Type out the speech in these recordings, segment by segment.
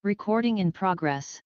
Recording in progress.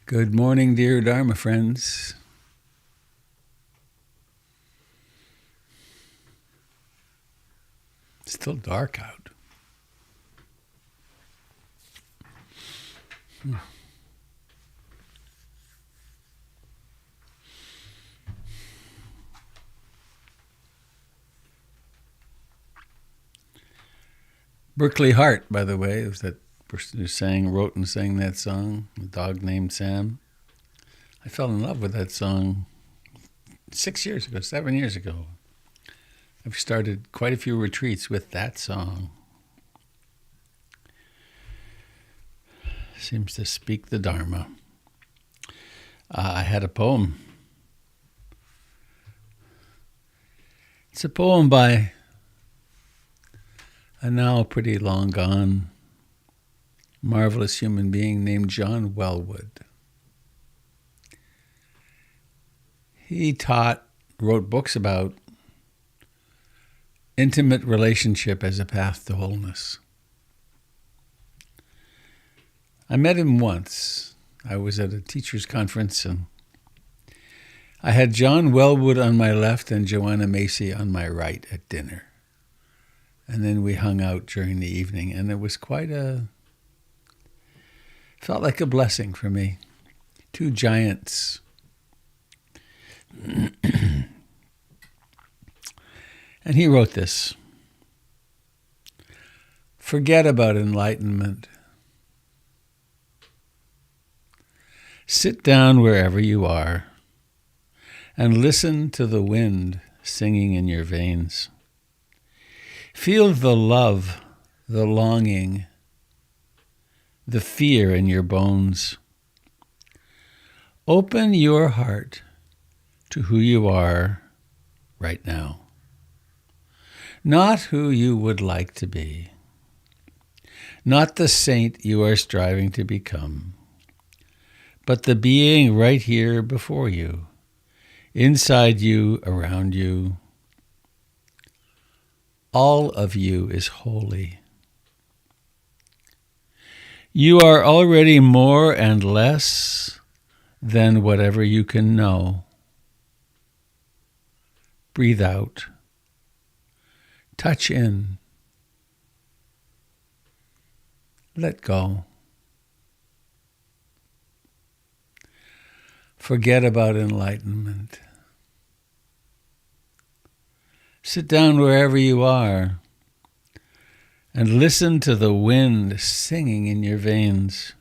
Good morning, dear Dharma friends. It's still dark out. Berkeley Hart, by the way, was that person who wrote and sang that song, A Dog Named Sam. I fell in love with that song 7 years ago. I've started quite a few retreats with that song. Seems to speak the Dharma. I had a poem. It's a poem by a now pretty long gone, marvelous human being named John Wellwood. He wrote books about intimate relationship as a path to wholeness. I met him once. I was at a teacher's conference and I had John Wellwood on my left and Joanna Macy on my right at dinner. And then we hung out during the evening, and it was felt like a blessing for me. Two giants. And he wrote this: forget about enlightenment. Sit down wherever you are and listen to the wind singing in your veins. Feel the love, the longing, the fear in your bones. Open your heart to who you are right now. Not who you would like to be. Not the saint you are striving to become, but the being right here before you, inside you, around you. All of you is holy. You are already more and less than whatever you can know. Breathe out. Touch in. Let go. Forget about enlightenment. Sit down wherever you are and listen to the wind singing in your veins.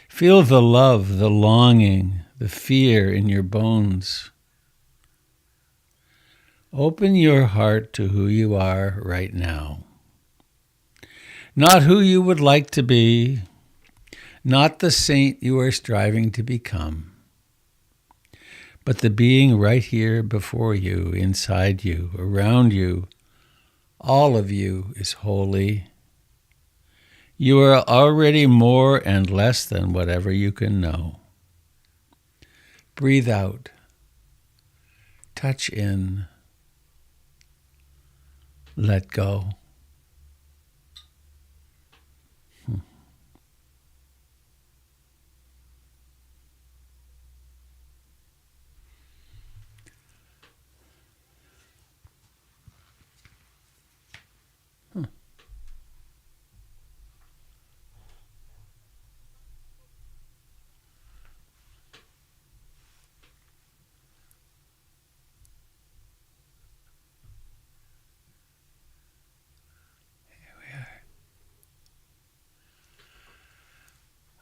Feel the love, the longing, the fear in your bones. Open your heart to who you are right now. Not who you would like to be, not the saint you are striving to become, but the being right here before you, inside you, around you. All of you is holy. You are already more and less than whatever you can know. Breathe out. Touch in. Let go.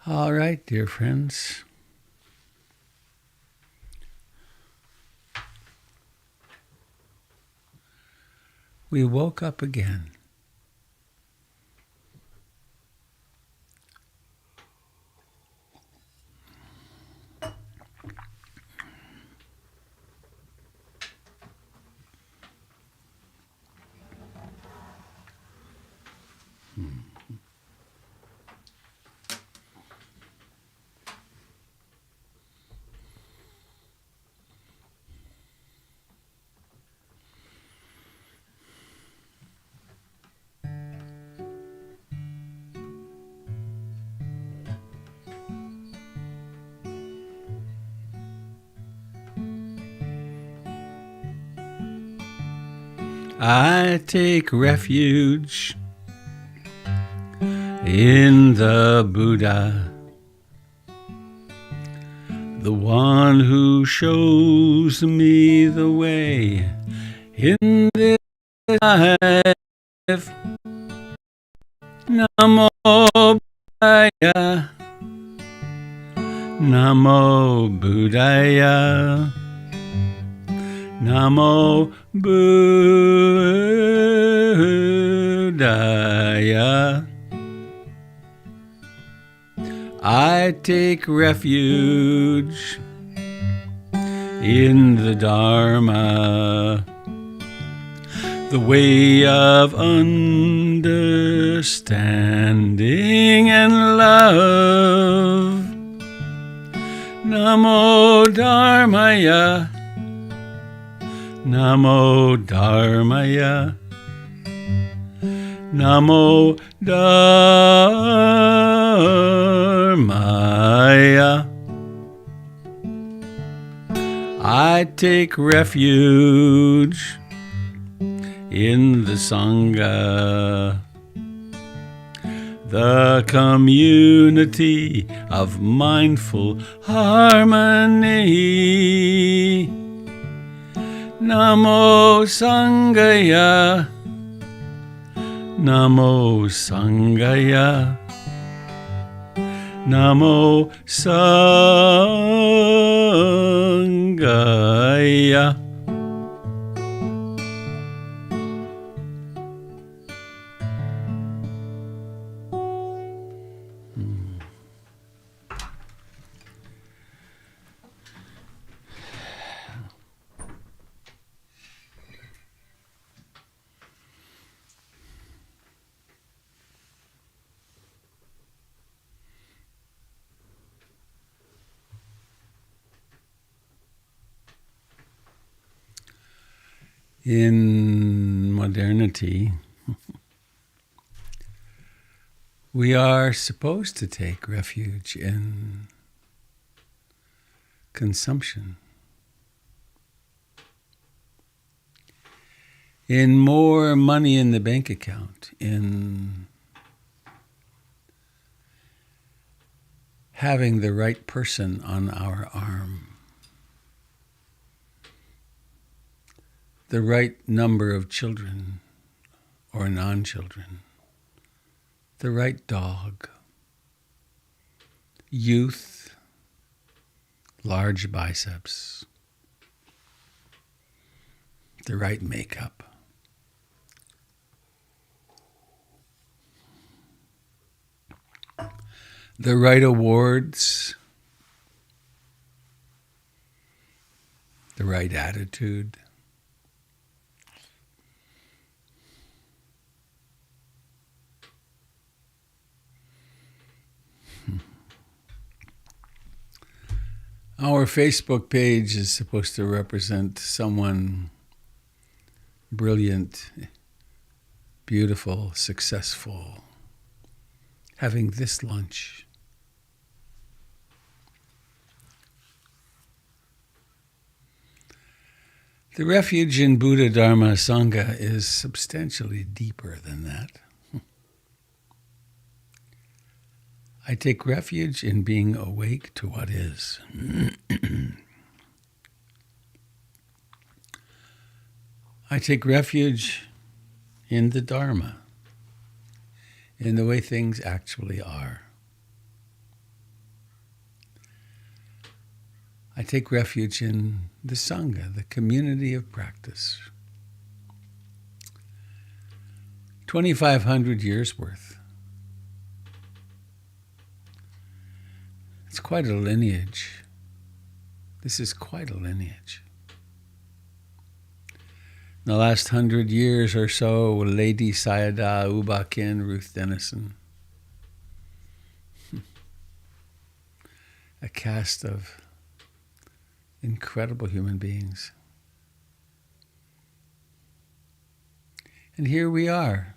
All right, dear friends. We woke up again. I take refuge in the Buddha, the one who shows me the way in this life. Namo Buddhaya, Namo Buddhaya, Namo Buddhaya. I take refuge in the Dharma, the way of understanding and love. Namo Dharmaya, Namo Dharmaya, Namo Dharmaya. I take refuge in the Sangha, the community of mindful harmony. Namo Sangaya, Namo Sangaya, Namo Sangaya. In modernity, we are supposed to take refuge in consumption, in more money in the bank account, in having the right person on our arm, the right number of children or non-children, the right dog, youth, large biceps, the right makeup. The right awards, the right attitude. Our Facebook page is supposed to represent someone brilliant, beautiful, successful, having this lunch. The refuge in Buddha, Dharma, Sangha is substantially deeper than that. I take refuge in being awake to what is. I take refuge in the Dharma, in the way things actually are. I take refuge in the Sangha, the community of practice. 2,500 years worth. It's quite a lineage. This is quite a lineage. In the last 100 years or so, Lady Sayadaw U Ba Khin, Ruth Denison, a cast of incredible human beings. And here we are,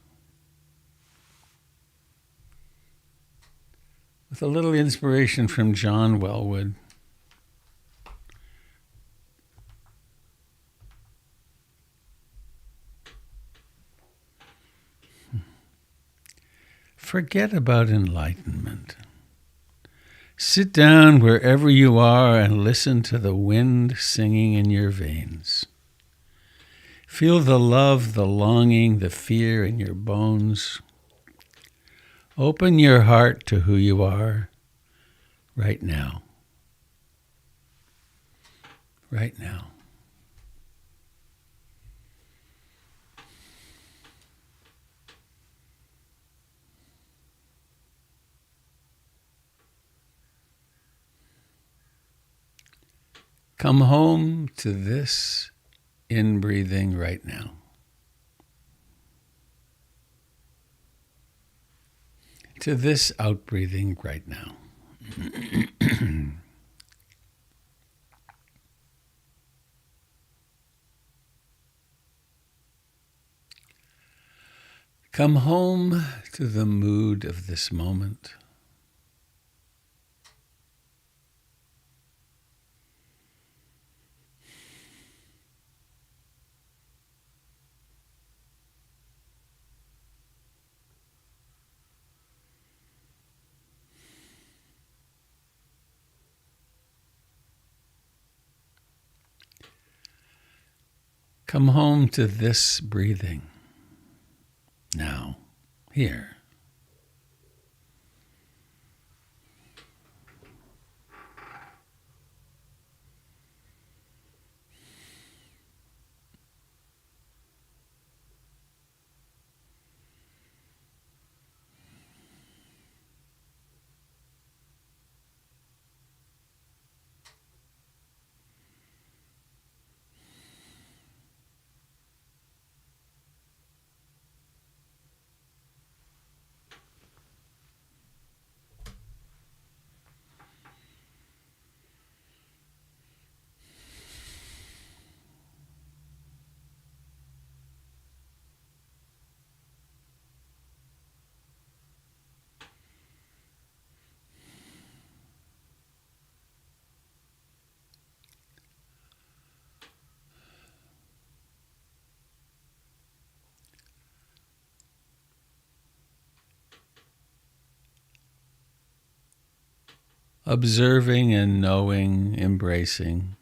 with a little inspiration from John Welwood. Forget about enlightenment. Sit down wherever you are and listen to the wind singing in your veins. Feel the love, the longing, the fear in your bones. Open your heart to who you are right now. Right now. Come home to this in-breathing right now. To this out-breathing right now. Come home to the mood of this moment. Come home to this breathing. Now, here. Observing and knowing, embracing,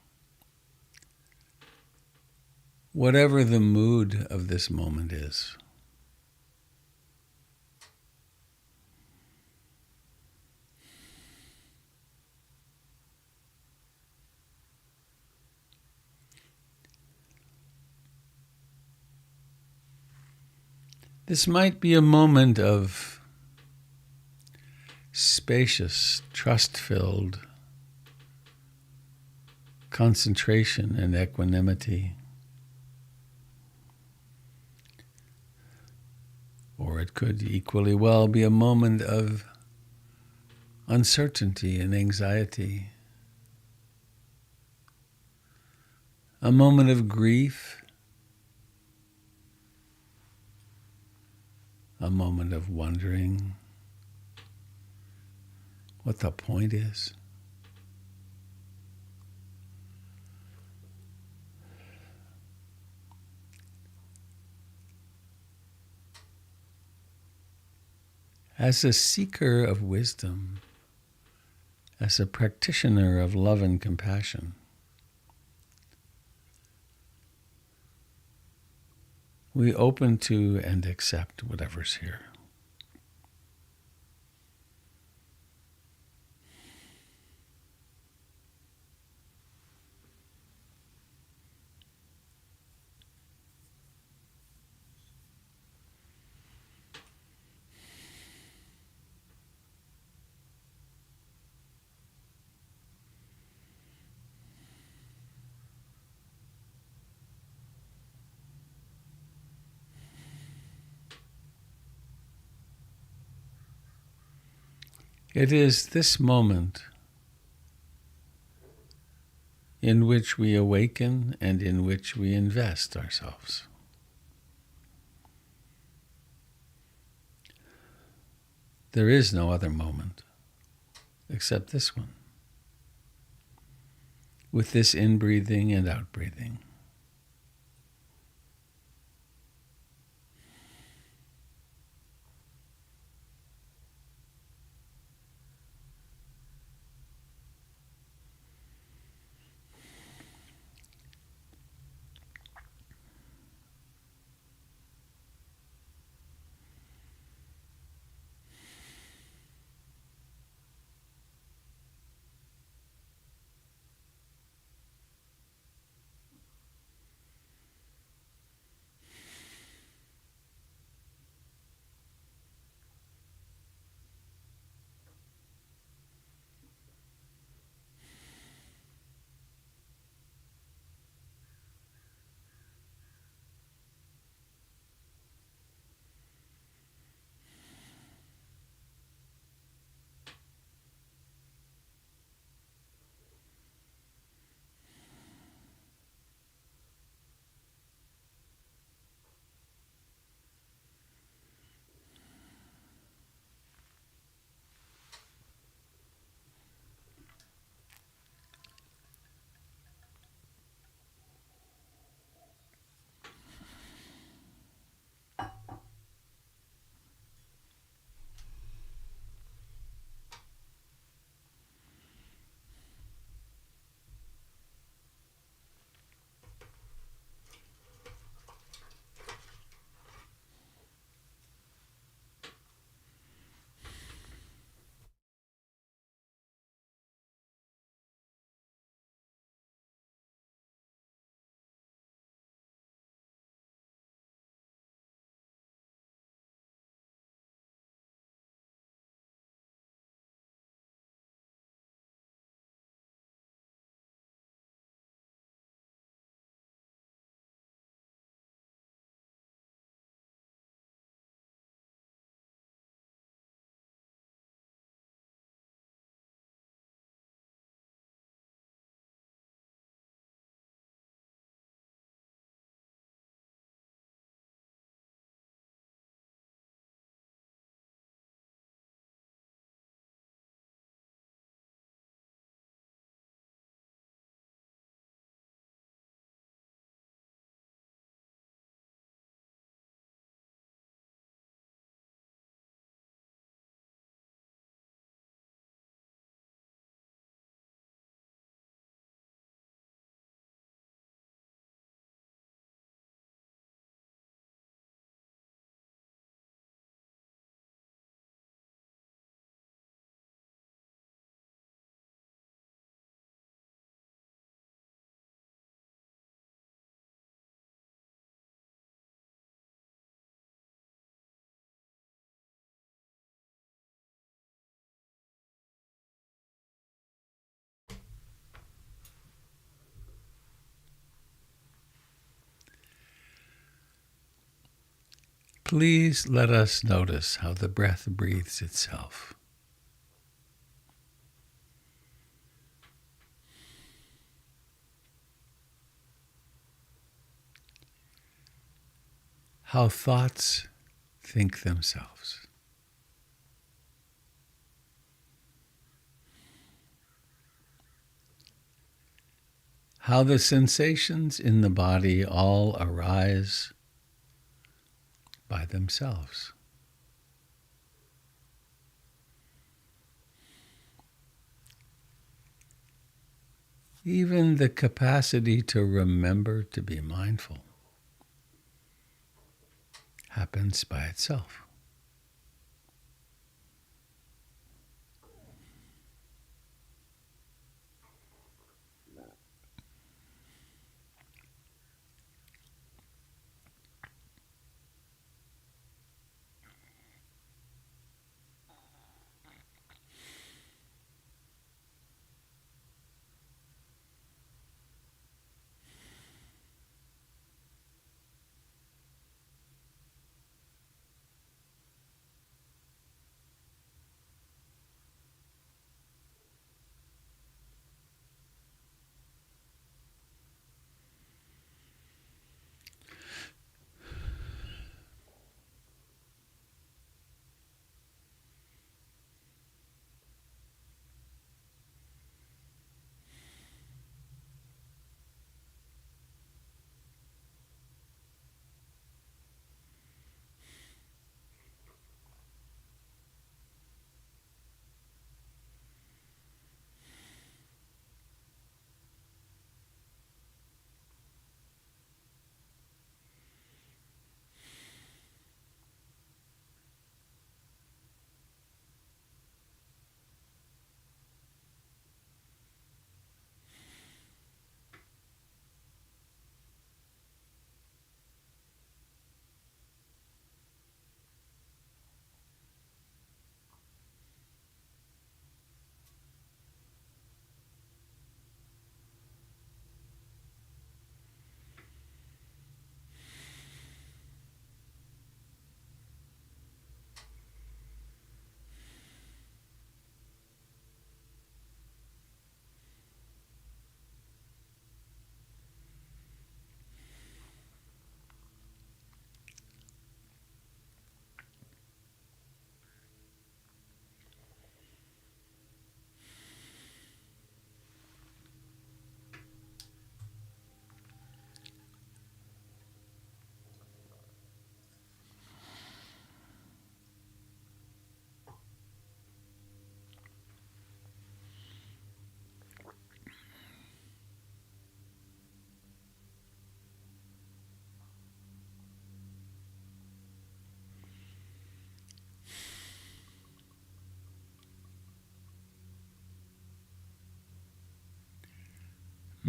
whatever the mood of this moment is. This might be a moment of spacious, trust-filled concentration and equanimity. Or it could equally well be a moment of uncertainty and anxiety. A moment of grief. A moment of wondering what the point is. As a seeker of wisdom, as a practitioner of love and compassion, we open to and accept whatever's here. It is this moment in which we awaken and in which we invest ourselves. There is no other moment except this one, with this in-breathing and out-breathing. Please let us notice how the breath breathes itself. How thoughts think themselves. How the sensations in the body all arise by themselves. Even the capacity to remember to be mindful happens by itself.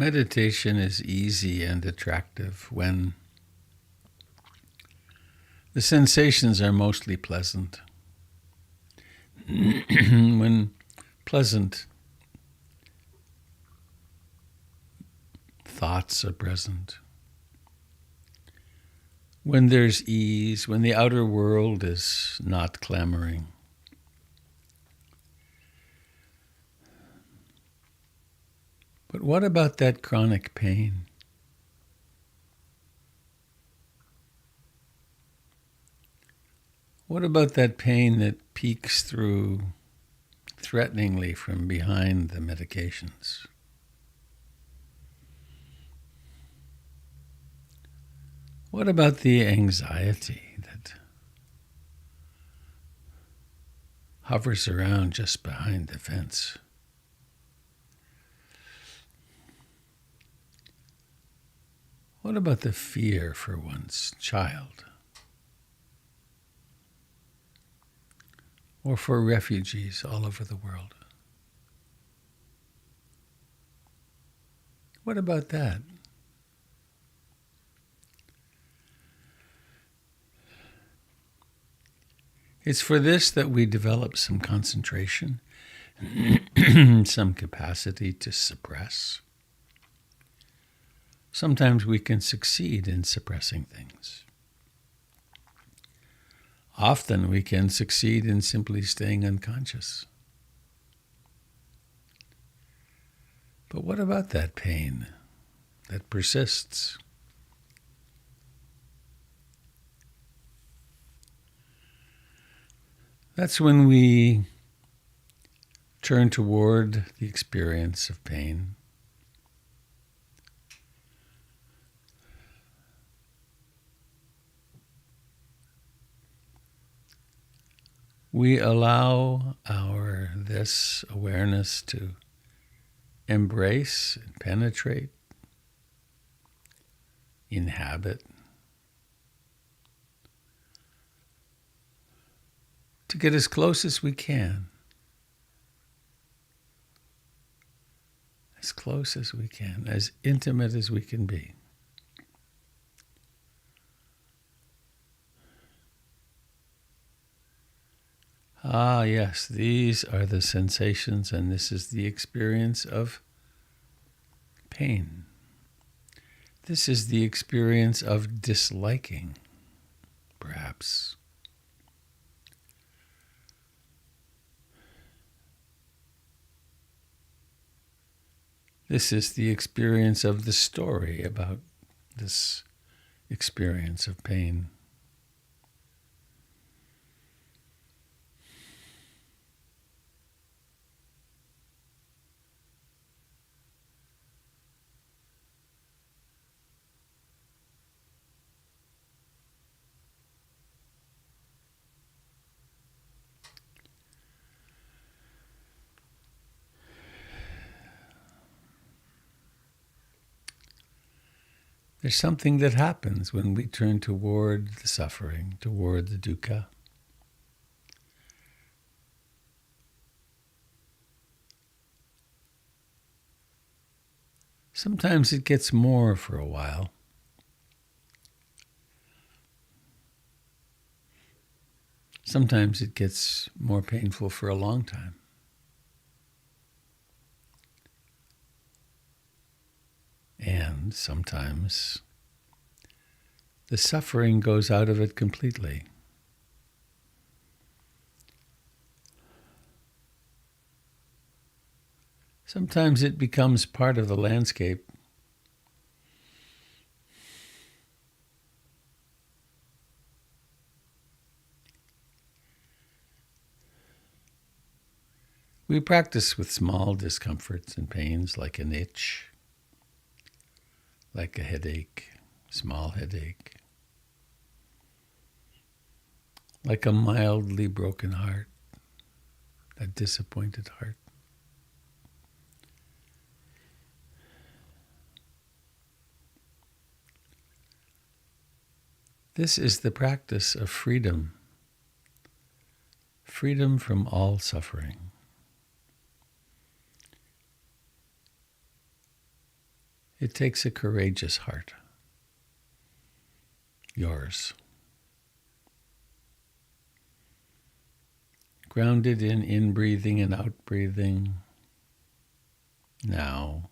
Meditation is easy and attractive when the sensations are mostly pleasant. When pleasant thoughts are present. When there's ease, when the outer world is not clamoring. But what about that chronic pain? What about that pain that peeks through threateningly from behind the medications? What about the anxiety that hovers around just behind the fence? What about the fear for one's child? Or for refugees all over the world? What about that? It's for this that we develop some concentration, some capacity to suppress. Sometimes we can succeed in suppressing things. Often we can succeed in simply staying unconscious. But what about that pain that persists? That's when we turn toward the experience of pain. We allow this awareness to embrace and penetrate, inhabit, to get as close as we can. As close as we can, as intimate as we can be. Ah, yes, these are the sensations, and this is the experience of pain. This is the experience of disliking, perhaps. This is the experience of the story about this experience of pain. There's something that happens when we turn toward the suffering, toward the dukkha. Sometimes it gets more for a while. Sometimes it gets more painful for a long time. And sometimes the suffering goes out of it completely. Sometimes it becomes part of the landscape. We practice with small discomforts and pains like an itch, like a headache, small headache, like a mildly broken heart, a disappointed heart. This is the practice of freedom, freedom from all suffering. It takes a courageous heart. Yours. Grounded in in-breathing and out-breathing. Now.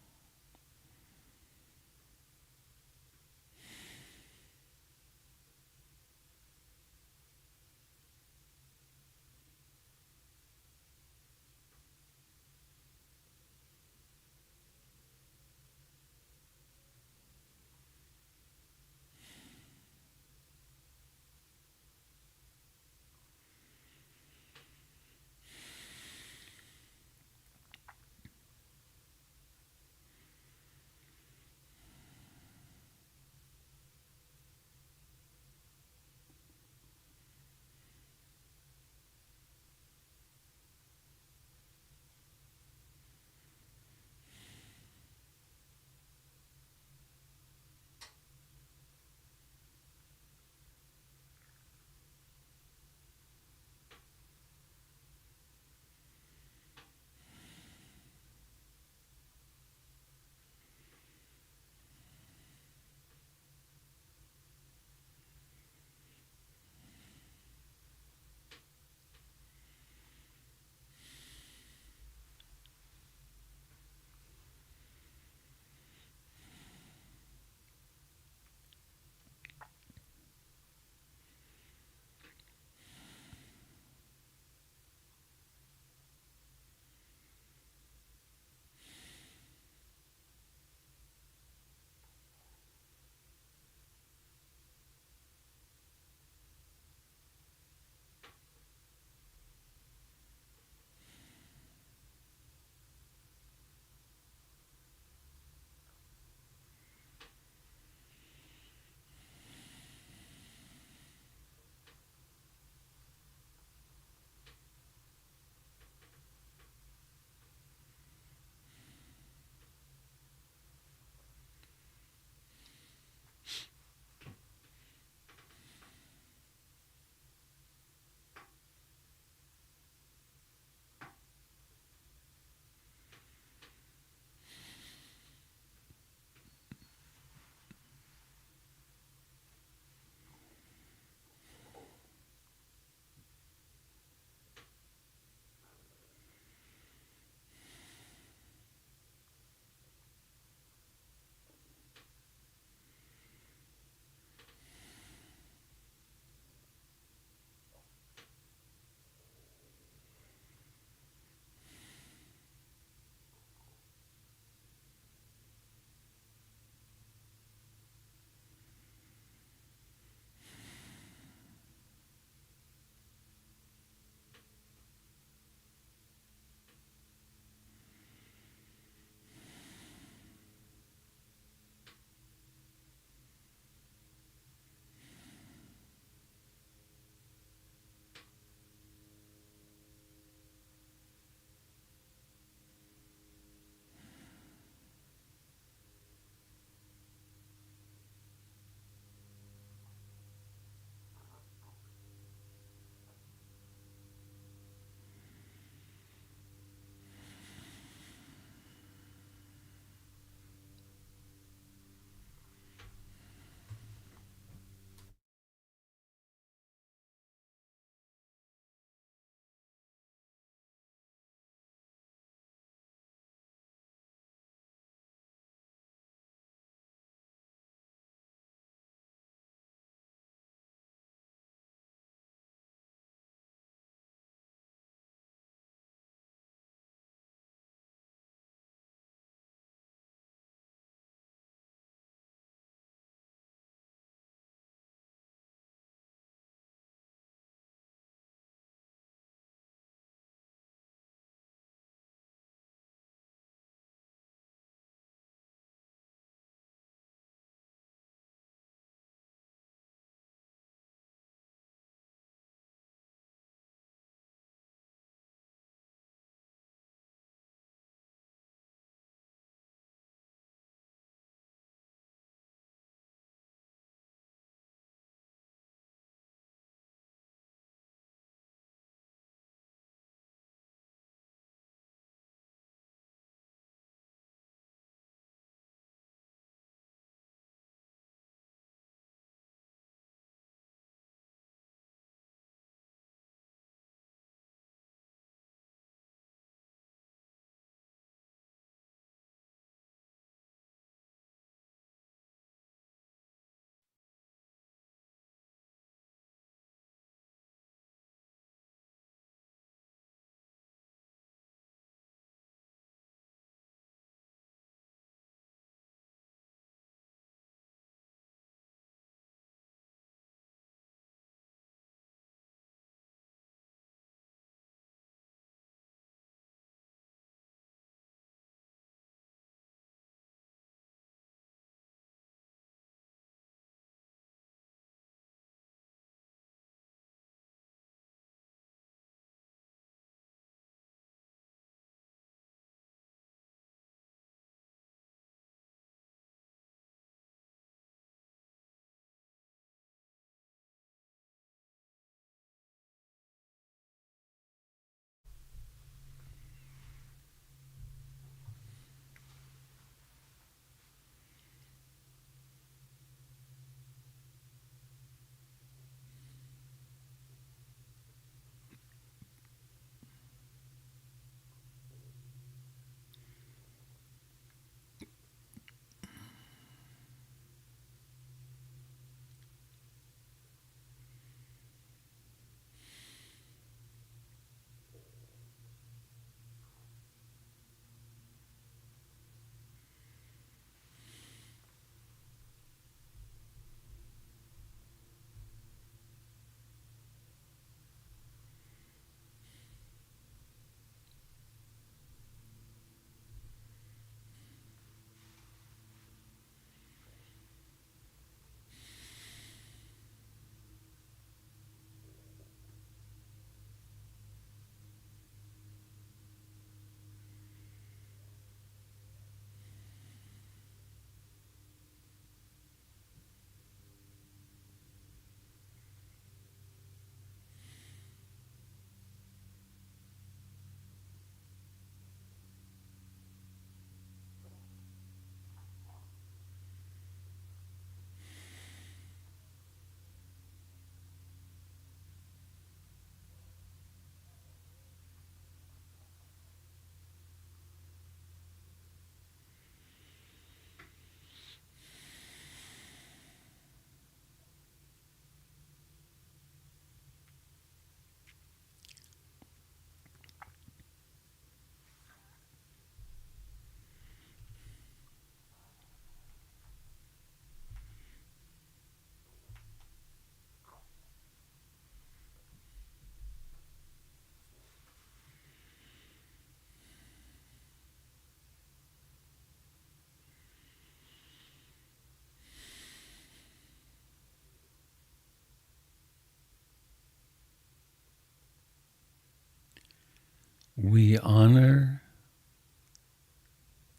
we honor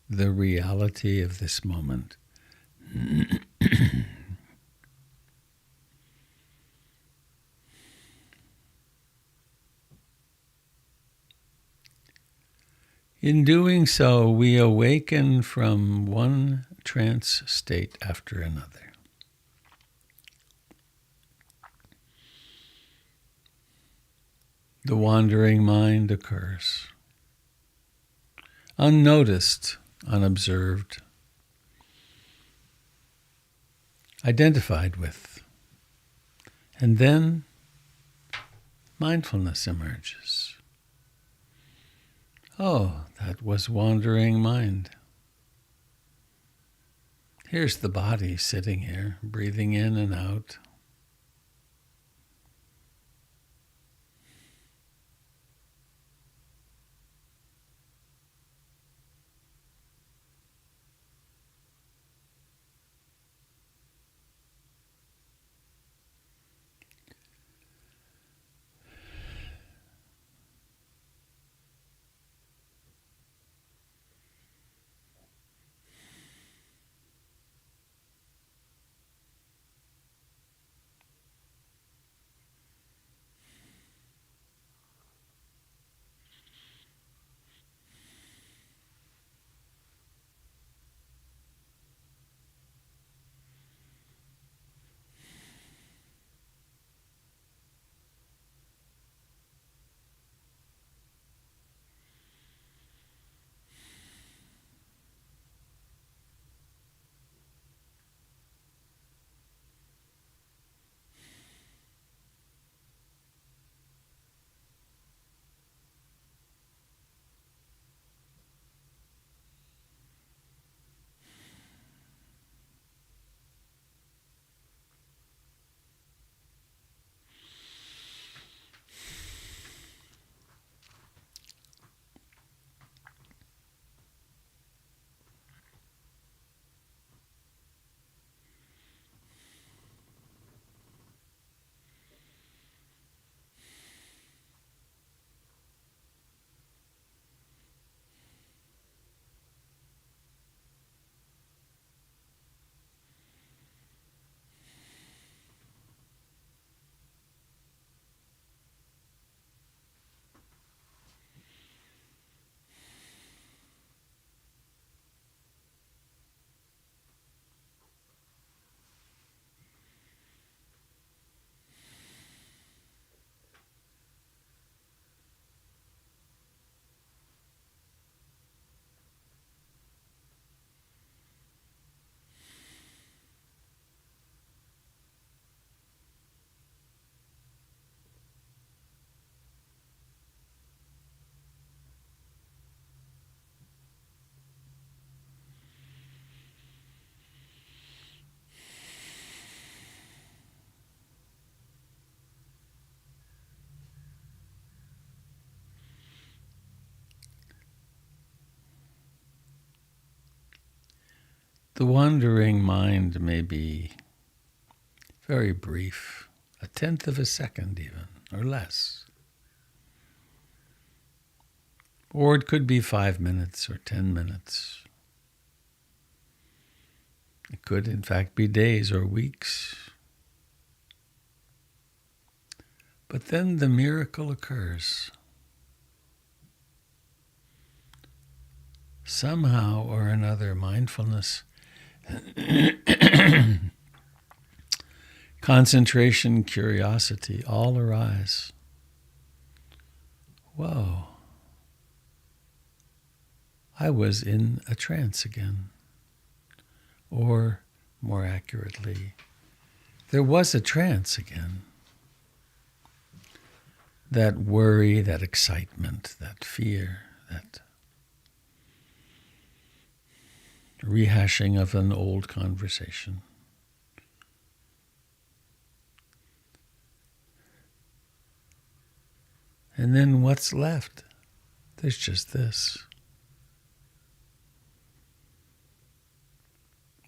the reality of this moment. In doing so, we awaken from one trance state after another. The wandering mind occurs, unnoticed, unobserved, identified with, and then mindfulness emerges. Oh, that was wandering mind. Here's the body sitting here, breathing in and out. The wandering mind may be very brief, a tenth of a second even, or less. Or it could be 5 minutes or 10 minutes. It could, in fact, be days or weeks. But then the miracle occurs. Somehow or another, mindfulness, concentration, curiosity, all arise. Whoa. I was in a trance again. Or, more accurately, there was a trance again. That worry, that excitement, that fear, that rehashing of an old conversation. And then what's left? There's just this.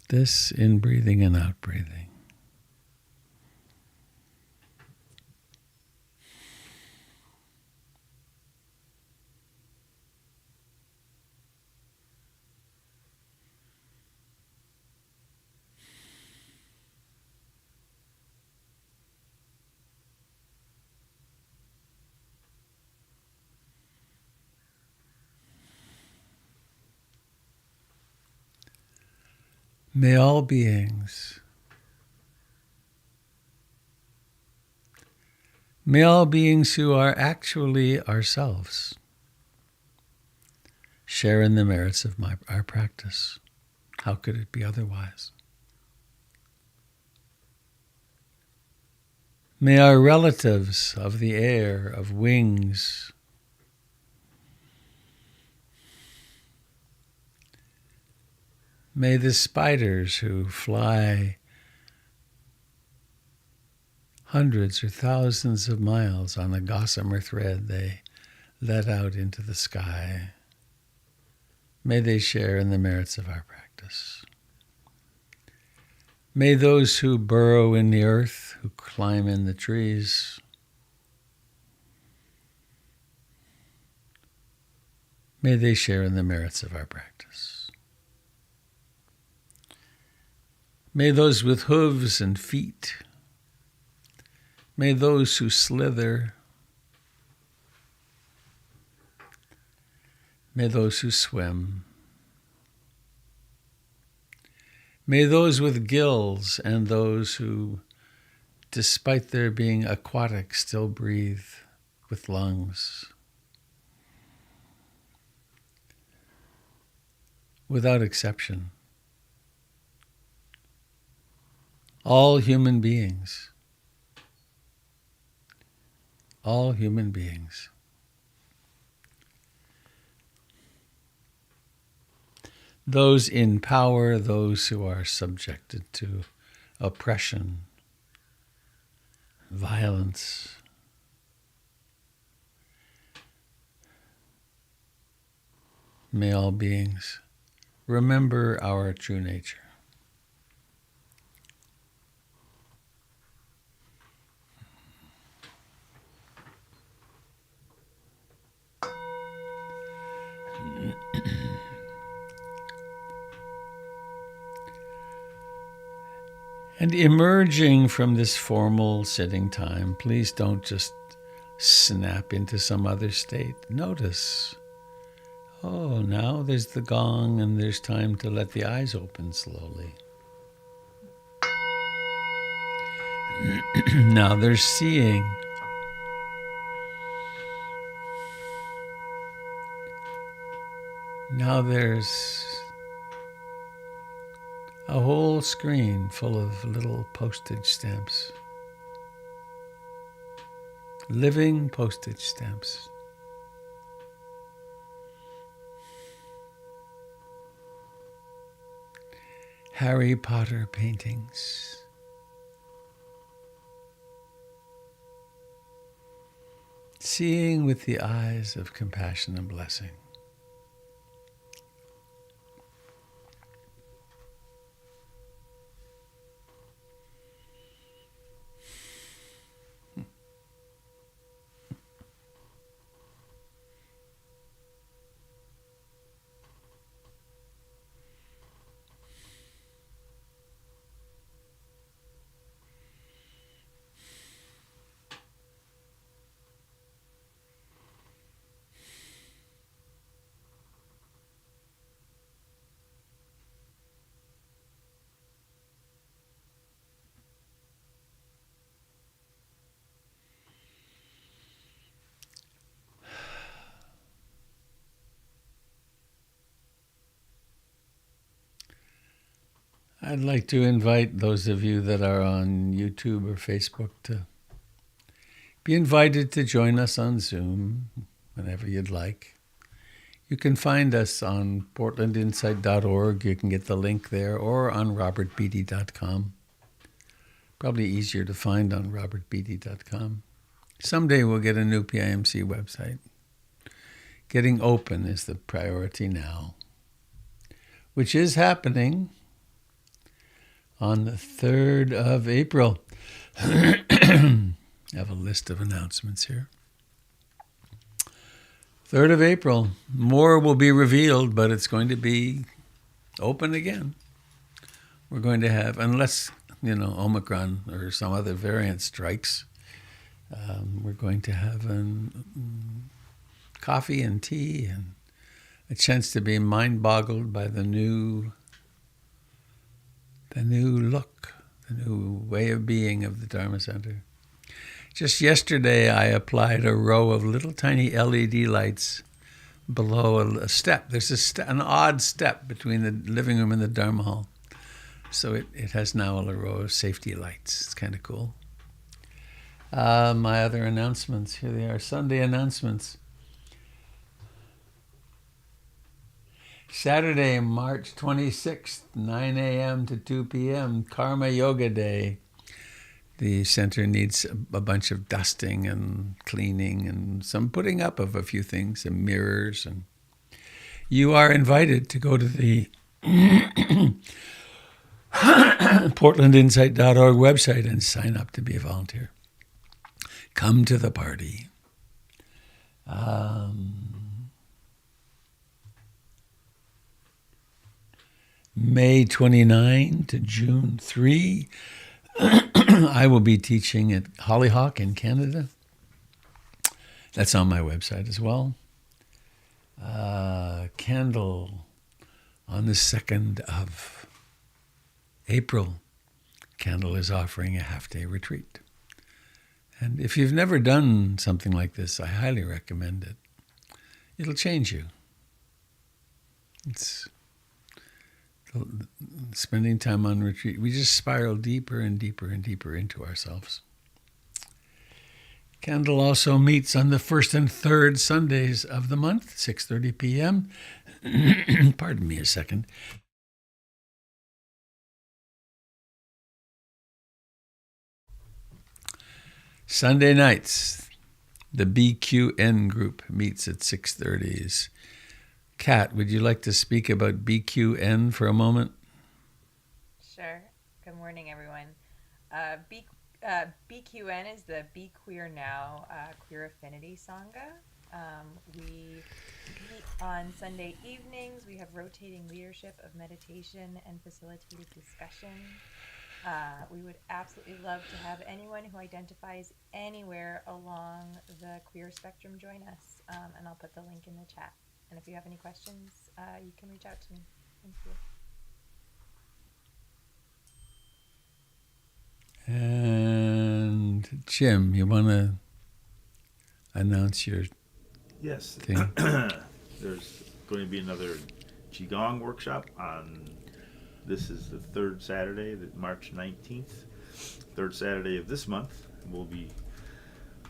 This in breathing and out breathing. May all beings who are actually ourselves share in the merits of our practice. How could it be otherwise? May our relatives of the air, of wings, may the spiders who fly hundreds or thousands of miles on a gossamer thread they let out into the sky, may they share in the merits of our practice. May those who burrow in the earth, who climb in the trees, may they share in the merits of our practice. May those with hooves and feet, may those who slither, may those who swim, may those with gills and those who, despite their being aquatic, still breathe with lungs, without exception, all human beings, those in power, those who are subjected to oppression, violence, may all beings remember our true nature. And emerging from this formal sitting time, please don't just snap into some other state. Notice, oh, now there's the gong and there's time to let the eyes open slowly. Now there's seeing. Now there's a whole screen full of little postage stamps. Living postage stamps. Harry Potter paintings. Seeing with the eyes of compassion and blessing. I'd like to invite those of you that are on YouTube or Facebook to be invited to join us on Zoom whenever you'd like. You can find us on portlandinsight.org. You can get the link there, or on robertbeatty.com. Probably easier to find on robertbeatty.com. Someday we'll get a new PIMC website. Getting open is the priority now, which is happening on the 3rd of April. I have a list of announcements here. 3rd of April. More will be revealed, but it's going to be open again. We're going to have, unless, Omicron or some other variant strikes, we're going to have coffee and tea and a chance to be mind-boggled by the new the new look, the new way of being of the Dharma Center. Just yesterday, I applied a row of little tiny LED lights below a step. There's an odd step between the living room and the Dharma hall. So it has now a row of safety lights. It's kind of cool. My other announcements, here they are, Sunday announcements. Saturday, March 26th, 9 a.m. to 2 p.m., Karma Yoga Day. The center needs a bunch of dusting and cleaning and some putting up of a few things, and mirrors. And you are invited to go to the portlandinsight.org website and sign up to be a volunteer. Come to the party. May 29 to June 3, I will be teaching at Hollyhock in Canada. That's on my website as well. Candle on the 2nd of April. Candle is offering a half-day retreat. And if you've never done something like this, I highly recommend it. It'll change you. It's spending time on retreat. We just spiral deeper and deeper and deeper into ourselves. Candle also meets on the 1st and 3rd Sundays of the month, 6:30 p.m. Pardon me a second. Sunday nights, the BQN group meets at 6:30. Kat, would you like to speak about BQN for a moment? Sure. Good morning, everyone. BQN is the Be Queer Now Queer Affinity Sangha. We meet on Sunday evenings. We have rotating leadership of meditation and facilitated discussion. We would absolutely love to have anyone who identifies anywhere along the queer spectrum join us, and I'll put the link in the chat. And if you have any questions, you can reach out to me. Thank you. And Jim, you want to announce your thing? There's going to be another Qigong workshop this is the third Saturday, March 19th. Third Saturday of this month. We'll be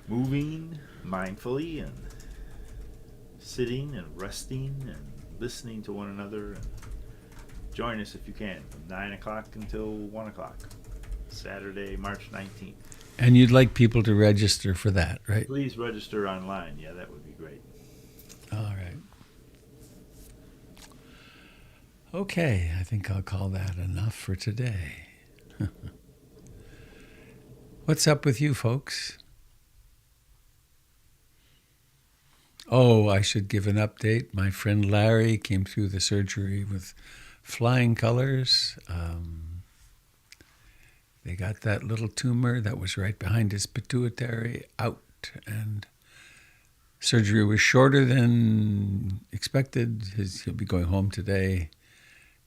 moving mindfully and sitting and resting and listening to one another. And join us if you can from 9 o'clock until 1 o'clock, Saturday, March 19th. And you'd like people to register for that, right? Please register online. Yeah, that would be great. All right. Okay, I think I'll call that enough for today. What's up with you folks? Oh, I should give an update. My friend Larry came through the surgery with flying colors. They got that little tumor that was right behind his pituitary out, and surgery was shorter than expected. He'll be going home today.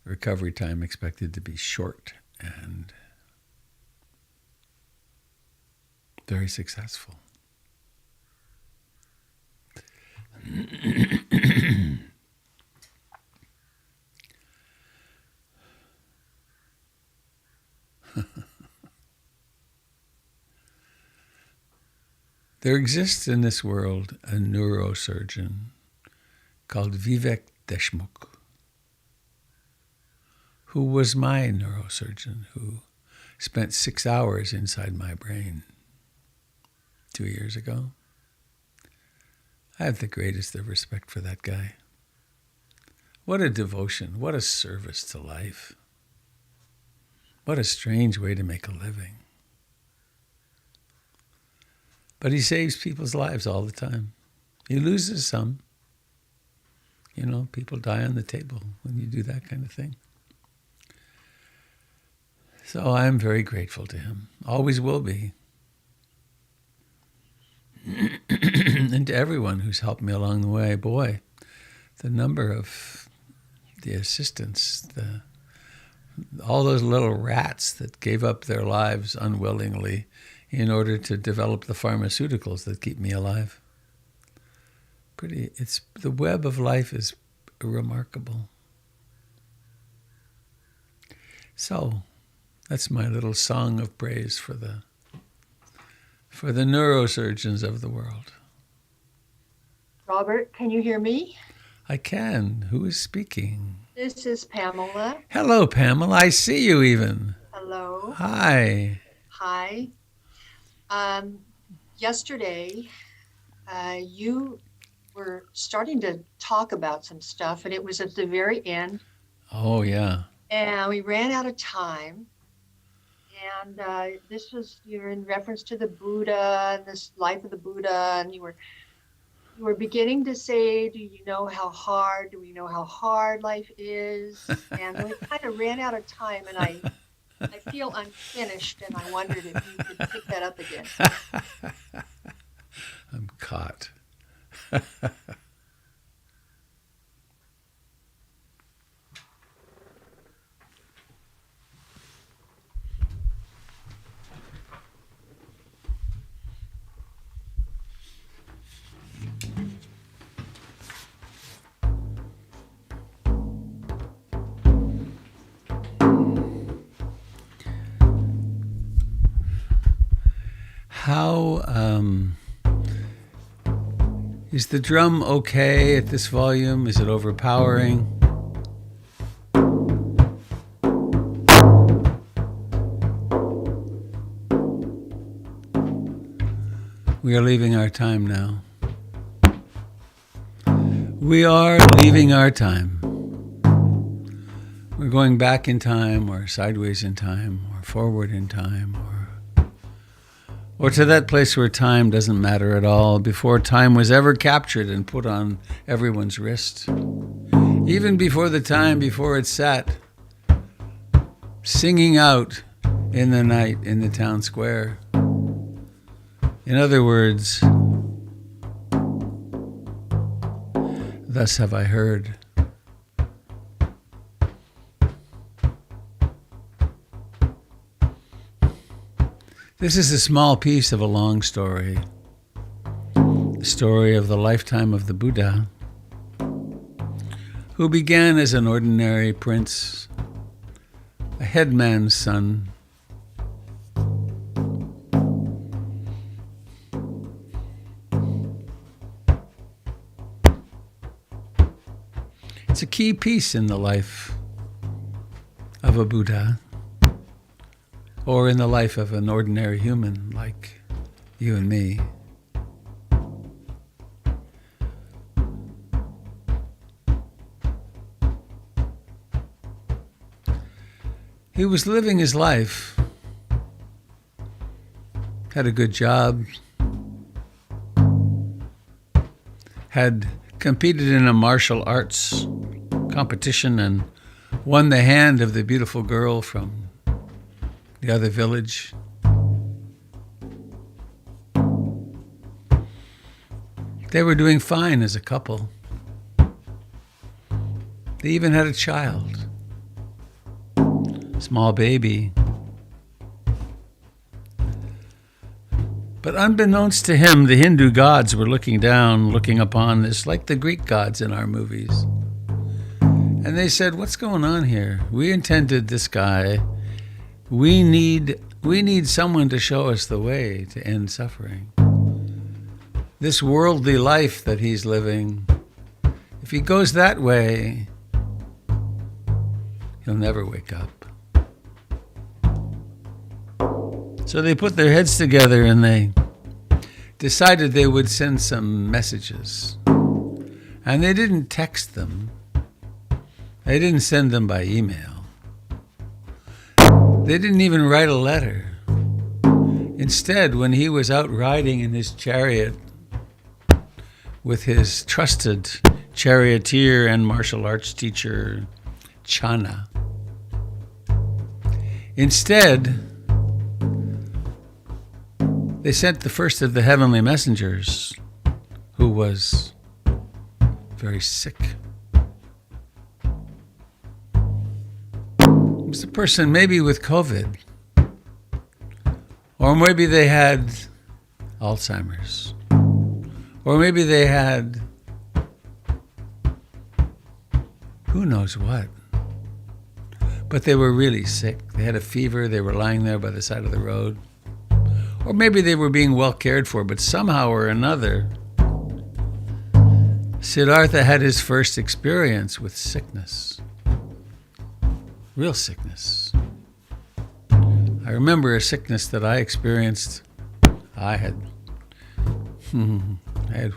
Recovery time expected to be short and very successful. There exists in this world a neurosurgeon called Vivek Deshmukh, who was my neurosurgeon, who spent 6 hours inside my brain 2 years ago. I have the greatest of respect for that guy. What a devotion, what a service to life. What a strange way to make a living. But he saves people's lives all the time. He loses some. You know, people die on the table when you do that kind of thing. So I'm very grateful to him. Always will be. And to everyone who's helped me along the way. Boy, the number of the assistants, the all those little rats that gave up their lives unwillingly in order to develop the pharmaceuticals that keep me alive. It's the web of life is remarkable. So, that's my little song of praise for the neurosurgeons of the world. Robert, can you hear me? I can. Who is speaking? This is Pamela. Hello, Pamela. I see you even. Hello. Hi. Hi. Yesterday, you were starting to talk about some stuff, and it was at the very end. Oh, yeah. And we ran out of time. And you're in reference to the Buddha and this life of the Buddha, and you were beginning to say, do we know how hard life is? And we kind of ran out of time, and I feel unfinished, and I wondered if you could pick that up again. I'm caught. How is the drum okay at this volume? Is it overpowering? We are leaving our time now. We are leaving our time. We're going back in time, or sideways in time, or forward in time, or to that place where time doesn't matter at all, before time was ever captured and put on everyone's wrist. Even before the time before it sat singing out in the night in the town square. In other words, thus have I heard. This is a small piece of a long story. The story of the lifetime of the Buddha, who began as an ordinary prince, a headman's son. It's a key piece in the life of a Buddha, or in the life of an ordinary human like you and me. He was living his life, had a good job, had competed in a martial arts competition and won the hand of the beautiful girl from the other village. They were doing fine as a couple. They even had a child, small baby. But unbeknownst to him, the Hindu gods were looking down, looking upon this, like the Greek gods in our movies. And they said, what's going on here? We intended this guy. We need someone to show us the way to end suffering. This worldly life that he's living, if he goes that way, he'll never wake up. So they put their heads together and they decided they would send some messages. And they didn't text them. They didn't send them by email. They didn't even write a letter. Instead, when he was out riding in his chariot with his trusted charioteer and martial arts teacher, Chana, instead, they sent the first of the heavenly messengers, who was very sick. He was a person maybe with COVID, or maybe they had Alzheimer's, or maybe they had who knows what. But they were really sick. They had a fever. They were lying there by the side of the road. Or maybe they were being well cared for, but somehow or another, Siddhartha had his first experience with sickness. Real sickness. I remember a sickness that I experienced. I had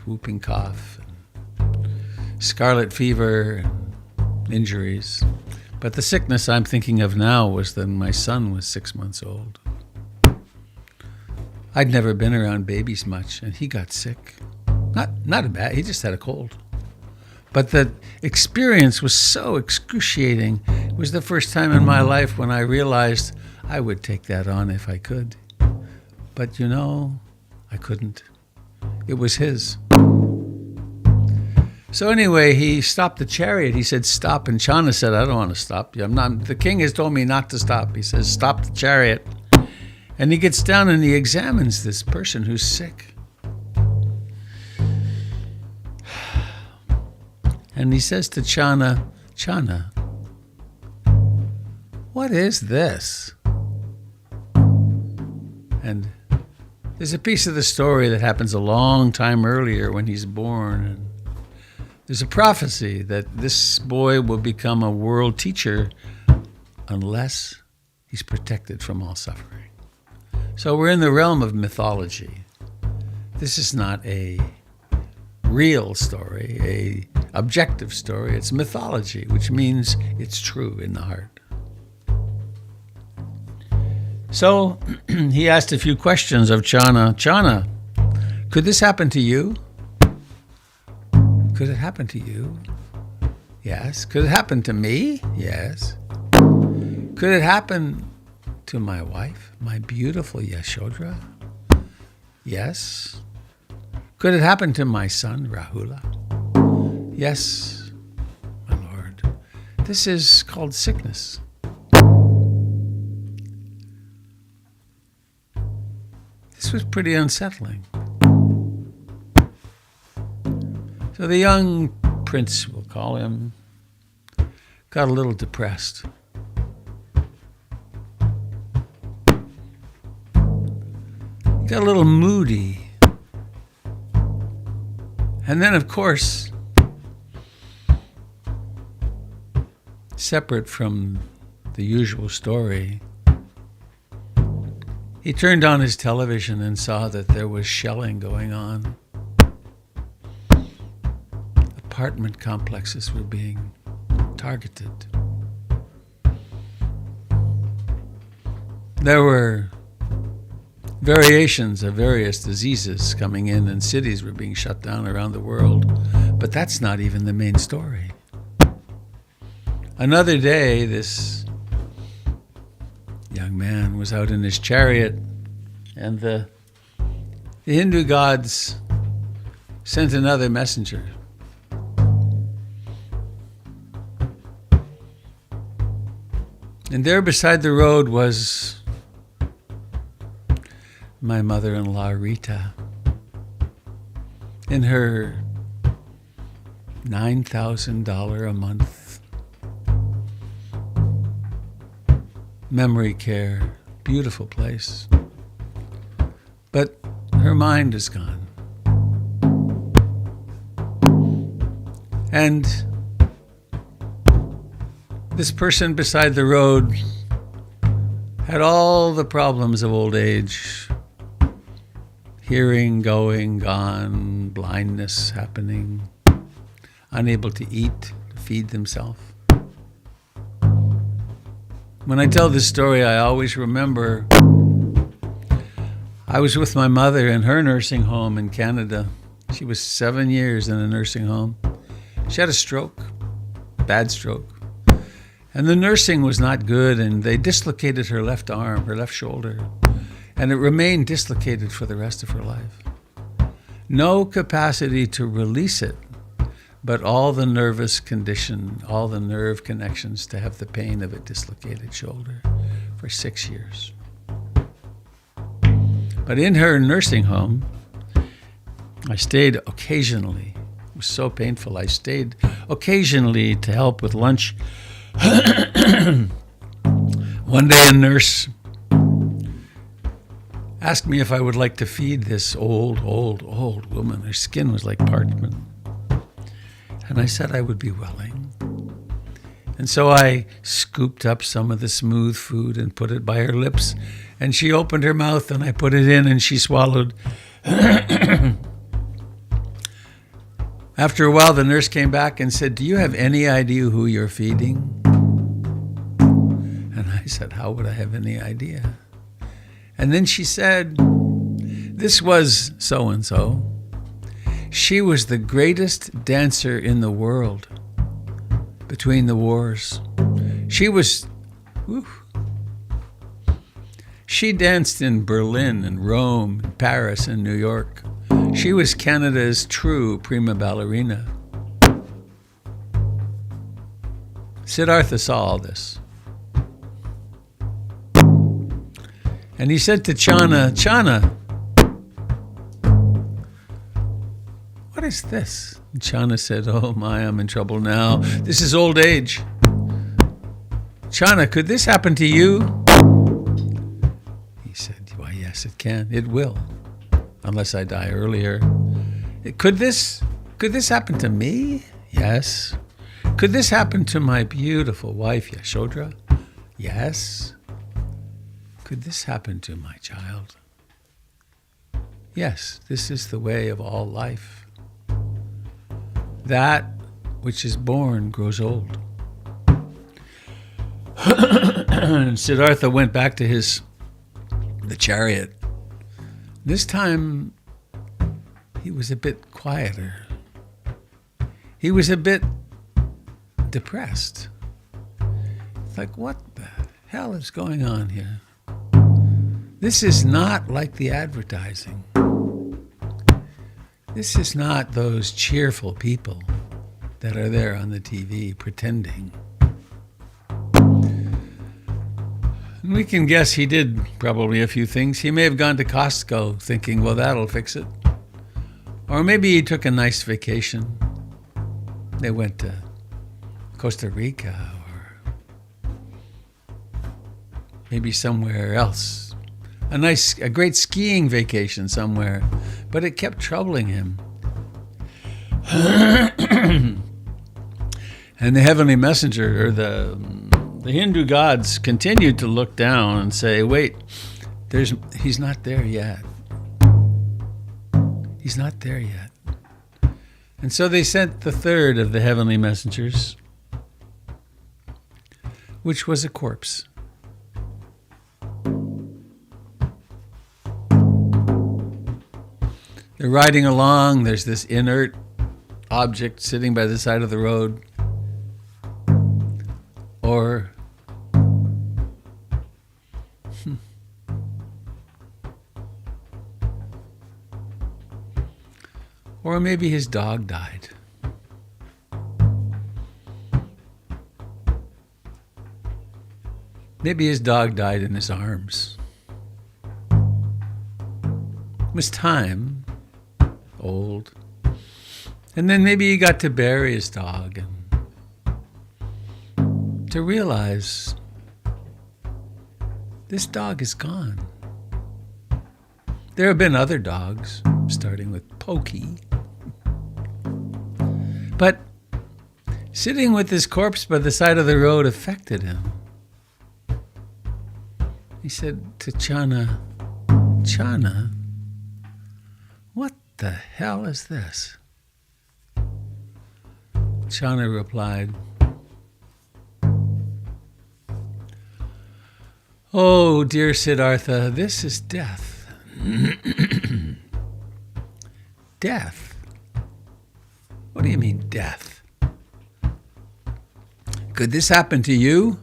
whooping cough, and scarlet fever, and injuries. But the sickness I'm thinking of now was when my son was 6 months old. I'd never been around babies much, and he got sick. Not a bad, he just had a cold. But the experience was so excruciating. It was the first time in my life when I realized I would take that on if I could. But I couldn't. It was his. So anyway, he stopped the chariot. He said, stop. And Channa said, I don't want to stop. The king has told me not to stop. He says, stop the chariot. And he gets down and he examines this person who's sick. And he says to Channa, what is this? And there's a piece of the story that happens a long time earlier when he's born. And there's a prophecy that this boy will become a world teacher unless he's protected from all suffering. So we're in the realm of mythology. This is not a real story, a objective story. It's mythology, which means it's true in the heart. So he asked a few questions of Channa. Channa, could this happen to you? Could it happen to you? Yes. Could it happen to me? Yes. Could it happen to my wife, my beautiful Yashodhara? Yes. Could it happen to my son, Rahula? Yes, my Lord. This is called sickness. This was pretty unsettling. So the young prince, we'll call him, got a little depressed. He got a little moody. And then, of course, separate from the usual story, he turned on his television and saw that there was shelling going on. Apartment complexes were being targeted. There were variations of various diseases coming in, and cities were being shut down around the world. But that's not even the main story. Another day, this young man was out in his chariot, and the Hindu gods sent another messenger. And there beside the road was my mother-in-law, Rita, in her $9,000 a month memory care, beautiful place. But her mind is gone. And this person beside the road had all the problems of old age. Hearing going, gone, blindness happening, unable to eat, to feed themselves. When I tell this story, I always remember I was with my mother in her nursing home in Canada. She was 7 years in a nursing home. She had a stroke, bad stroke. And the nursing was not good, and they dislocated her left arm, her left shoulder. And it remained dislocated for the rest of her life. No capacity to release it, but all the nervous condition, all the nerve connections to have the pain of a dislocated shoulder for 6 years. But in her nursing home, I stayed occasionally. It was so painful. I stayed occasionally to help with lunch. One day a nurse asked me if I would like to feed this old woman. Her skin was like parchment. And I said I would be willing. And so I scooped up some of the smooth food and put it by her lips. And she opened her mouth and I put it in and she swallowed. After a while, the nurse came back and said, "Do you have any idea who you're feeding?" And I said, "How would I have any idea?" And then she said, "This was so-and-so. She was the greatest dancer in the world between the wars. She danced in Berlin and Rome and Paris and New York. She was Canada's true prima ballerina." Siddhartha saw all this. And he said to Channa, "Channa, what is this?" And Channa said, "Oh my, I'm in trouble now. This is old age. Channa, could this happen to you?" He said, "Why, yes, it can. It will, unless I die earlier." Could this happen to me? Yes. Could this happen to my beautiful wife, Yashodhara? Yes. Could this happen to my child? Yes, this is the way of all life. That which is born grows old. And Siddhartha went back to the chariot. This time, he was a bit quieter. He was a bit depressed. It's like, what the hell is going on here? This is not like the advertising. This is not those cheerful people that are there on the TV pretending. And we can guess he did probably a few things. He may have gone to Costco thinking, well, that'll fix it. Or maybe he took a nice vacation. They went to Costa Rica or maybe somewhere else. A great skiing vacation somewhere, but it kept troubling him. And the heavenly messenger, or the Hindu gods, continued to look down and say, wait, he's not there yet. He's not there yet. And so they sent the third of the heavenly messengers, which was a corpse. They're riding along. There's this inert object sitting by the side of the road. Or maybe his dog died. Maybe his dog died in his arms. It was time. Old. And then maybe he got to bury his dog and to realize this dog is gone. There have been other dogs, starting with Pokey. But sitting with his corpse by the side of the road affected him. He said to Channa, "Channa, what the hell is this?" Channa replied, "Oh, dear Siddhartha, this is death." Death? What do you mean, death? Could this happen to you?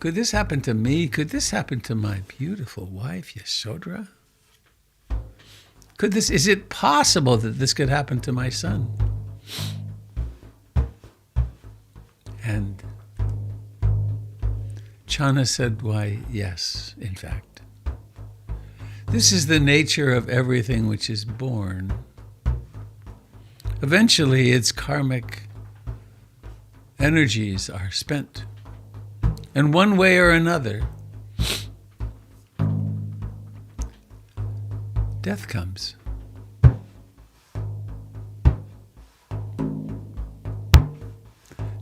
Could this happen to me? Could this happen to my beautiful wife, Yashodhara? Is it possible that this could happen to my son? And Chana said, why, yes, in fact. This is the nature of everything which is born. Eventually, its karmic energies are spent. And one way or another, death comes.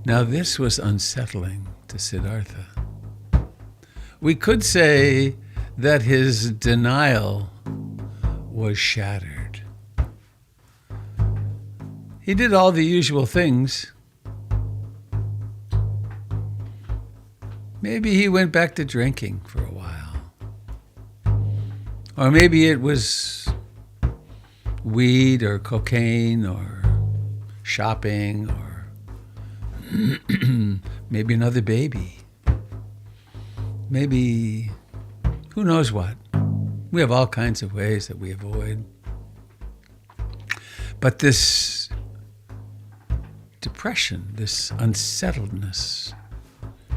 Now, this was unsettling to Siddhartha. We could say that his denial was shattered. He did all the usual things. Maybe he went back to drinking for a while. Or maybe it was weed or cocaine or shopping or maybe another baby. Maybe, who knows what. We have all kinds of ways that we avoid. But this depression, this unsettledness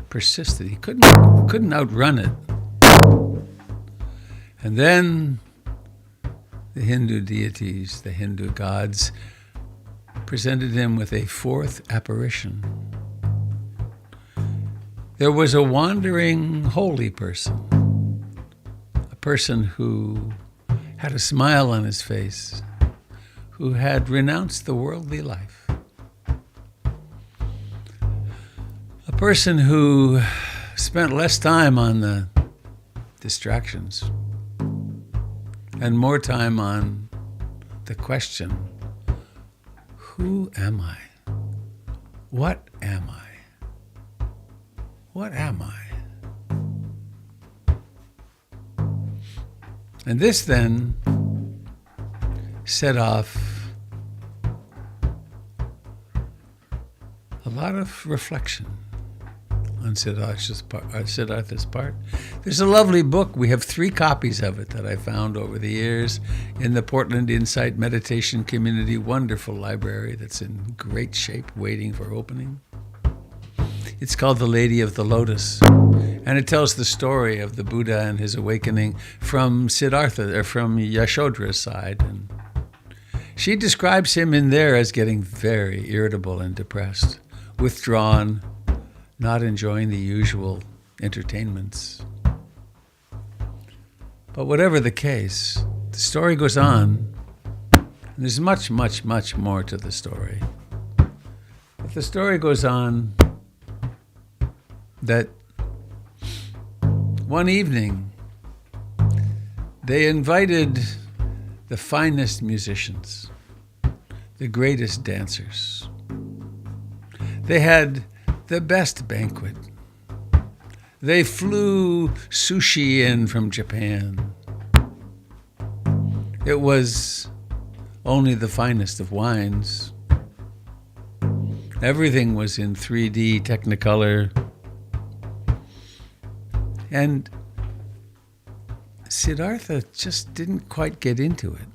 persisted. He couldn't outrun it. And then the Hindu deities, the Hindu gods, presented him with a fourth apparition. There was a wandering holy person, a person who had a smile on his face, who had renounced the worldly life, a person who spent less time on the distractions and more time on the question, who am I? What am I? What am I? And this then set off a lot of reflection on Siddhartha's part. There's a lovely book. We have 3 copies of it that I found over the years in the Portland Insight Meditation Community. Wonderful library that's in great shape, waiting for opening. It's called The Lady of the Lotus, and it tells the story of the Buddha and his awakening from Siddhartha, or from Yashodra's side. And she describes him in there as getting very irritable and depressed, withdrawn, not enjoying the usual entertainments. But whatever the case, the story goes on, and there's much, much, much more to the story. But the story goes on that one evening they invited the finest musicians, the greatest dancers. They had the best banquet. They flew sushi in from Japan. It was only the finest of wines. Everything was in 3D Technicolor. And Siddhartha just didn't quite get into it.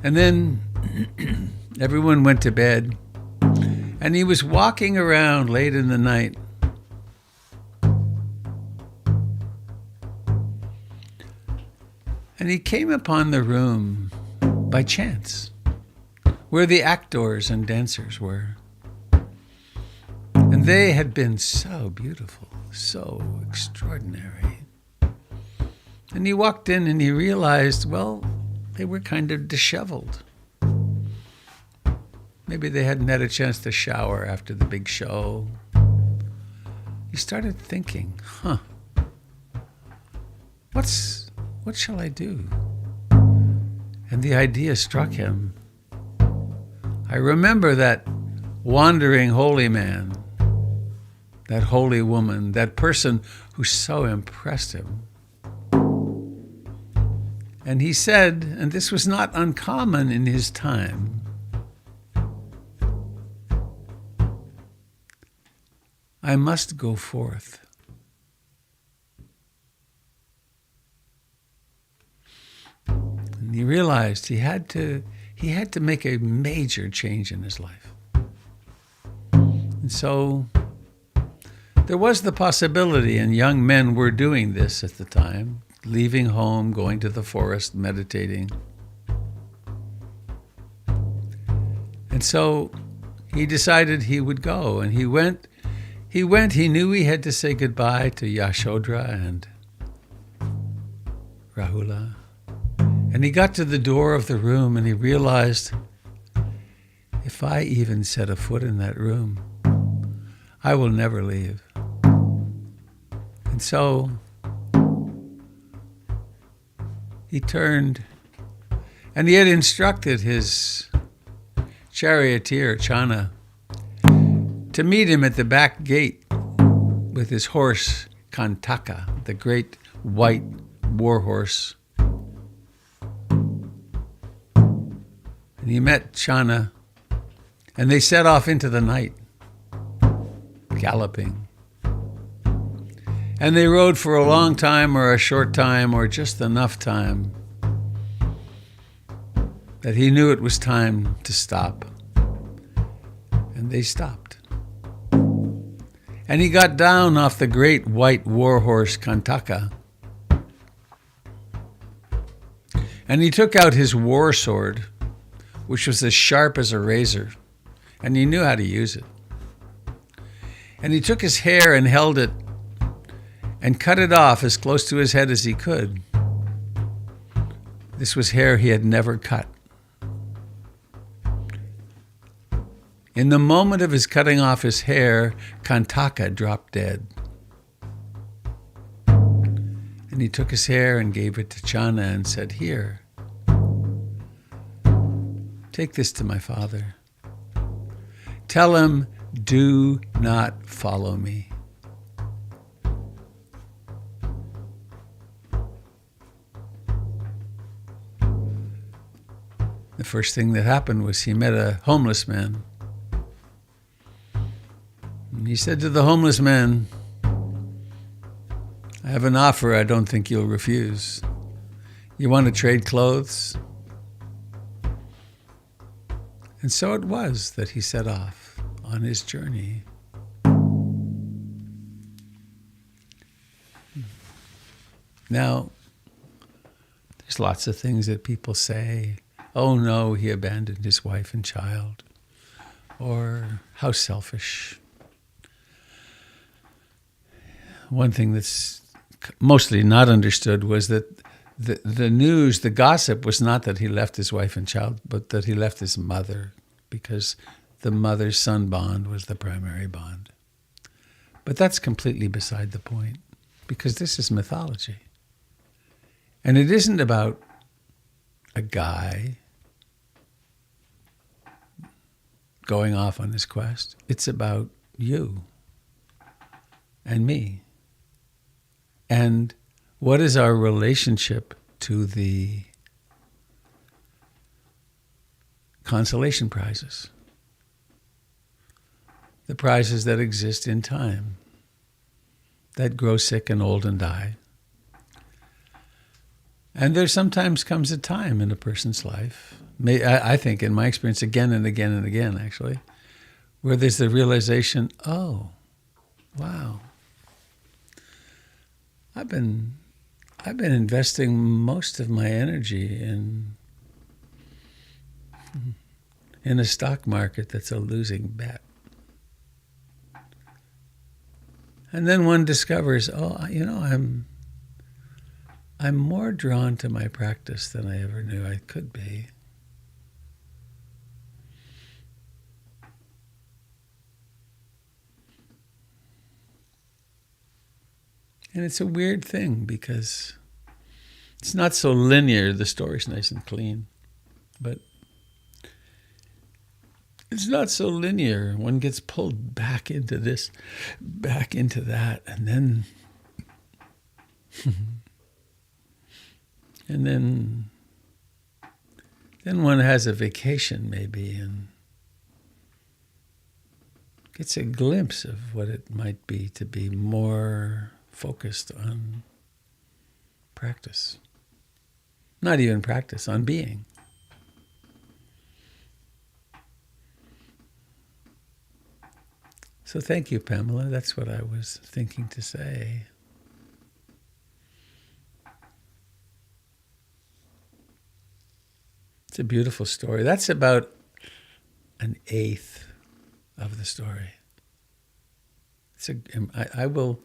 And then everyone went to bed, and he was walking around late in the night. And he came upon the room by chance, where the actors and dancers were. And they had been so beautiful, so extraordinary. And he walked in and he realized, well, they were kind of disheveled. Maybe they hadn't had a chance to shower after the big show. He started thinking, what shall I do? And the idea struck him. I remember that wandering holy man, that holy woman, that person who so impressed him. And he said, and this was not uncommon in his time, I must go forth. he realized he had to make a major change in his life. And so there was the possibility, and young men were doing this at the time, leaving home, going to the forest, meditating. And so he decided he would go, and he went. He knew he had to say goodbye to Yashodhara and Rahula. And he got to the door of the room and he realized, if I even set a foot in that room, I will never leave. And so he turned, and he had instructed his charioteer, Channa, to meet him at the back gate with his horse, Kantaka, the great white war horse. And he met Channa, and they set off into the night, galloping. And they rode for a long time or a short time or just enough time that he knew it was time to stop. And they stopped. And he got down off the great white war horse Kantaka. And he took out his war sword, which was as sharp as a razor, and he knew how to use it. And he took his hair and held it and cut it off as close to his head as he could. This was hair he had never cut. In the moment of his cutting off his hair, Kantaka dropped dead. And he took his hair and gave it to Channa and said, "Here, take this to my father. Tell him, do not follow me." The first thing that happened was he met a homeless man. And he said to the homeless man, "I have an offer I don't think you'll refuse. You want to trade clothes?" And so it was that he set off on his journey. Now, there's lots of things that people say. Oh no, he abandoned his wife and child. Or how selfish. One thing that's mostly not understood was that the news, the gossip was not that he left his wife and child, but that he left his mother, because the mother-son bond was the primary bond. But that's completely beside the point, because this is mythology. And it isn't about a guy going off on his quest. It's about you and me. And what is our relationship to the consolation prizes? The prizes that exist in time, that grow sick and old and die. And there sometimes comes a time in a person's life, I think in my experience again and again and again actually, where there's the realization, oh, wow, I've been investing most of my energy in a stock market that's a losing bet. And then one discovers, oh, you know, I'm more drawn to my practice than I ever knew I could be. And it's a weird thing because it's not so linear. The story's nice and clean, but it's not so linear. One gets pulled back into this, back into that, and then and then one has a vacation maybe and gets a glimpse of what it might be to be more focused on practice. Not even practice, on being. So thank you, Pamela. That's what I was thinking to say. It's a beautiful story. That's about an eighth of the story. I was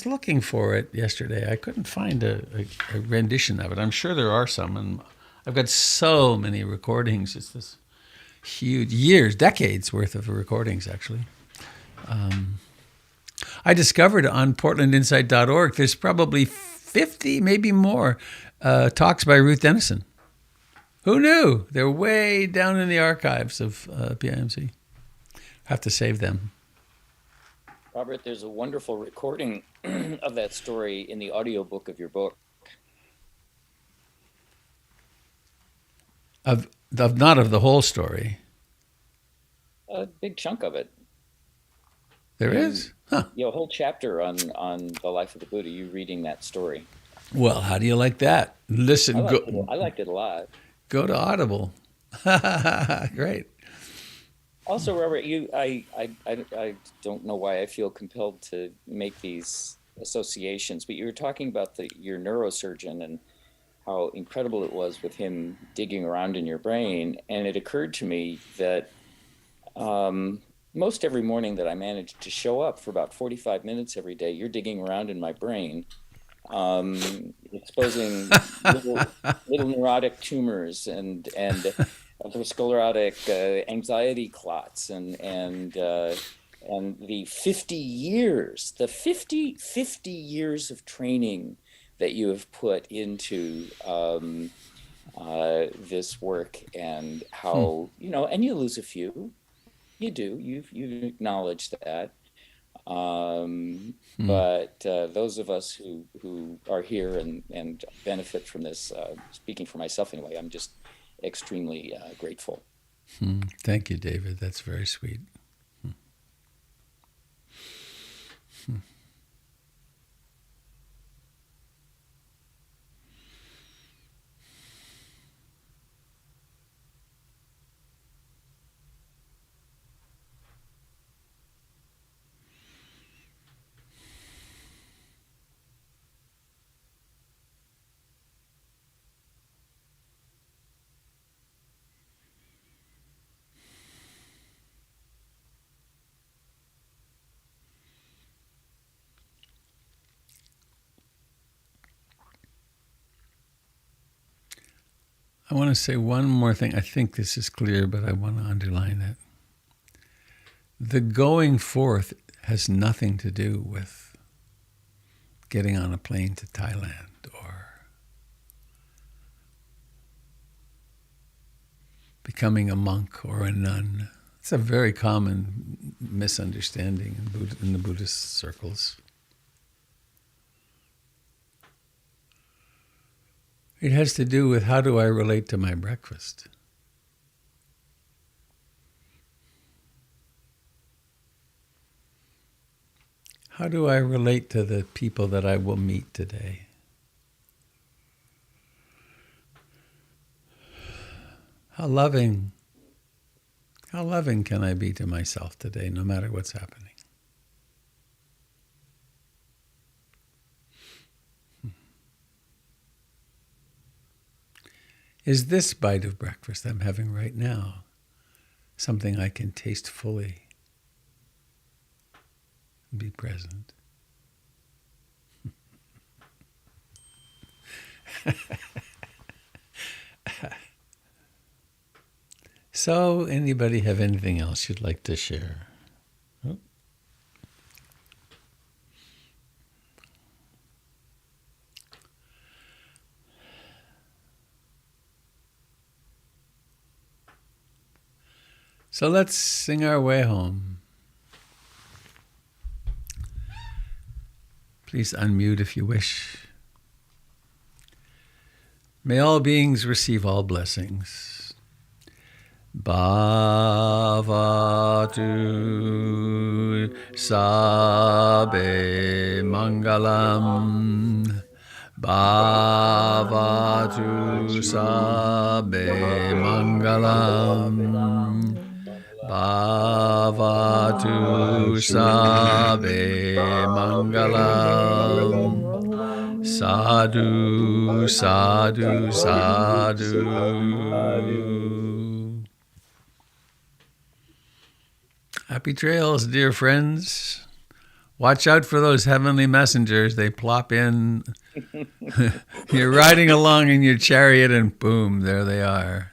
looking for it yesterday. I couldn't find a rendition of it. I'm sure there are some, and I've got so many recordings. It's this huge, decades worth of recordings, actually. I discovered on portlandinsight.org there's probably 50, maybe more, talks by Ruth Dennison. Who knew? They're way down in the archives of PIMC. Have to save them. Robert, there's a wonderful recording of that story in the audiobook of your book. Not of the whole story. A big chunk of it. There is? Huh. A whole chapter on the life of the Buddha, you reading that story. Well, how do you like that? Listen, I liked it a lot. Go to Audible. Great. Also, Robert, I don't know why I feel compelled to make these associations, but you were talking about your neurosurgeon and how incredible it was with him digging around in your brain. And it occurred to me that most every morning that I manage to show up for about 45 minutes every day, you're digging around in my brain, exposing little neurotic tumors and atherosclerotic anxiety clots and the 50 years of training that you have put into this work, and how and you lose a few. You do. You've acknowledged that. But those of us who are here and benefit from this, speaking for myself anyway, I'm just extremely grateful. Thank you, David. That's very sweet. I want to say one more thing. I think this is clear, but I want to underline it. The going forth has nothing to do with getting on a plane to Thailand or becoming a monk or a nun. It's a very common misunderstanding in the Buddhist circles. It has to do with, how do I relate to my breakfast? How do I relate to the people that I will meet today? How loving can I be to myself today, no matter what's happening? Is this bite of breakfast I'm having right now something I can taste fully and be present? So, anybody have anything else you'd like to share? Oh. So let's sing our way home. Please unmute if you wish. May all beings receive all blessings. Bhavatu Sabe Mangalam. Bhavatu Sabe Mangalam. Bhavatu Sabe Mangalam. Sadhu, sadhu, sadhu. Happy trails, dear friends. Watch out for those heavenly messengers. They plop in. You're riding along in your chariot and boom, there they are.